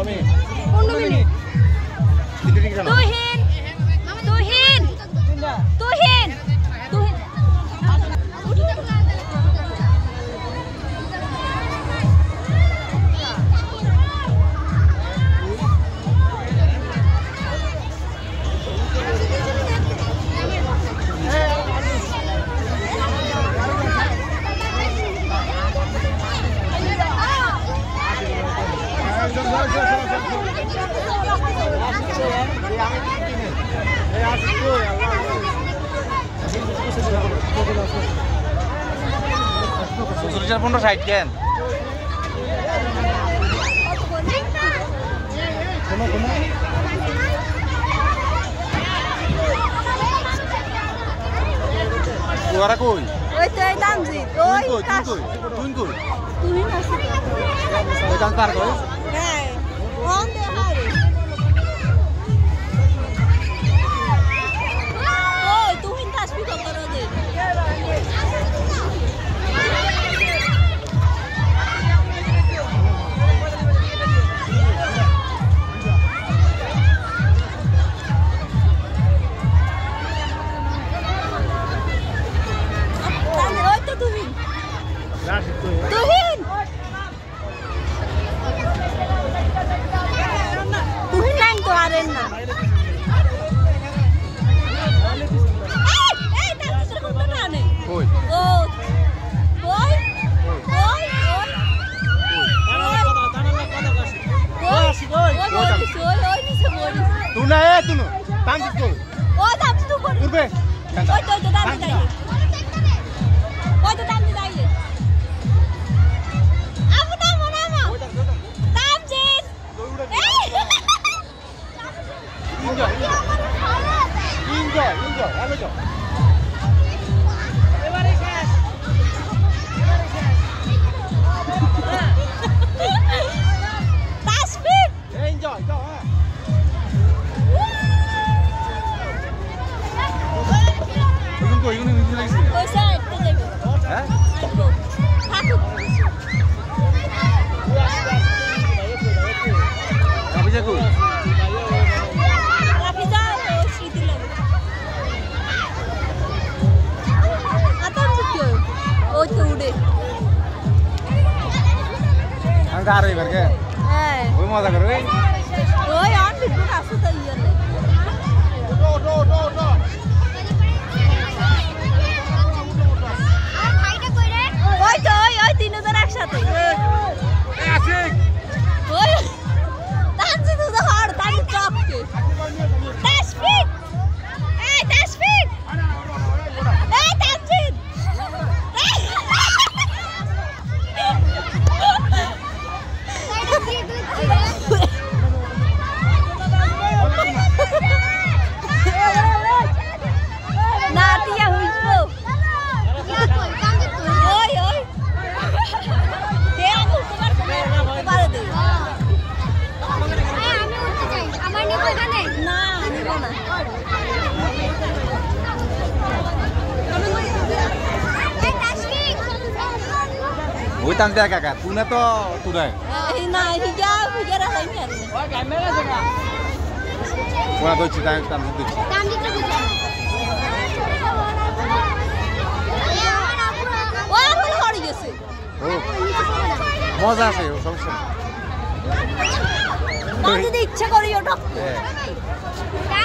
minute Tuhin Tuhin Tuhin Tuhin সুসুরিচার 1560 কেন ওরা কই ওই তো এই দামজি ওই তুই কই তুহিন আছে ওই কান কার কই হ্যাঁ কোন দে হারে ওই তুহিন তাসবি কত দে তুহিন তুহিন নাম তো আরেন না এই তাসবির কত না নে কই ও ওই ওই তুই না এ তুই তামজিত কই ও দামজি তো কই উঠবে ওই তো দামজি দাই ওই তো দামজি দাই আবু না মনা মা দামজি ইনজয় আলো যাও এবারে শেষ তাসবির এনজয় যাও হ্যাঁ ইগুন লাগছে ওই সাইড তে যাবে হ্যাঁ আইবো থাকুক কাবিজা কই রাফিজা স্মৃতি লাগে আতাম জিতো ওই তো উড়ে আমি আর এবার কে হ্যাঁ ওই মজা করে ওই আর বিদ্যুৎ আসে তো ইয়ালে ওই তো ওই তিনজন একসাথে ওই তানজি তো হাড় তানজি চপকে তাসফিক এই তাসফিক এই তানজি না টিয়া হইছো ওই ওই কে আমি তোমার পারে দে আমি উঠতে চাই আমার নিব এখানে না নিব না এই তাসফিক ওই টানতে কাকা তুই না তো তুই এই না হিজা হিজারা হইনি আর ওই ক্যামেরা জায়গা ওরা দইছি টানতে দিচ্ছি তানজি তো বুঝা ও হল হড়ি গেছে ও মজা আছে সমস্যা না যদি ইচ্ছা করি ওটা হ্যাঁ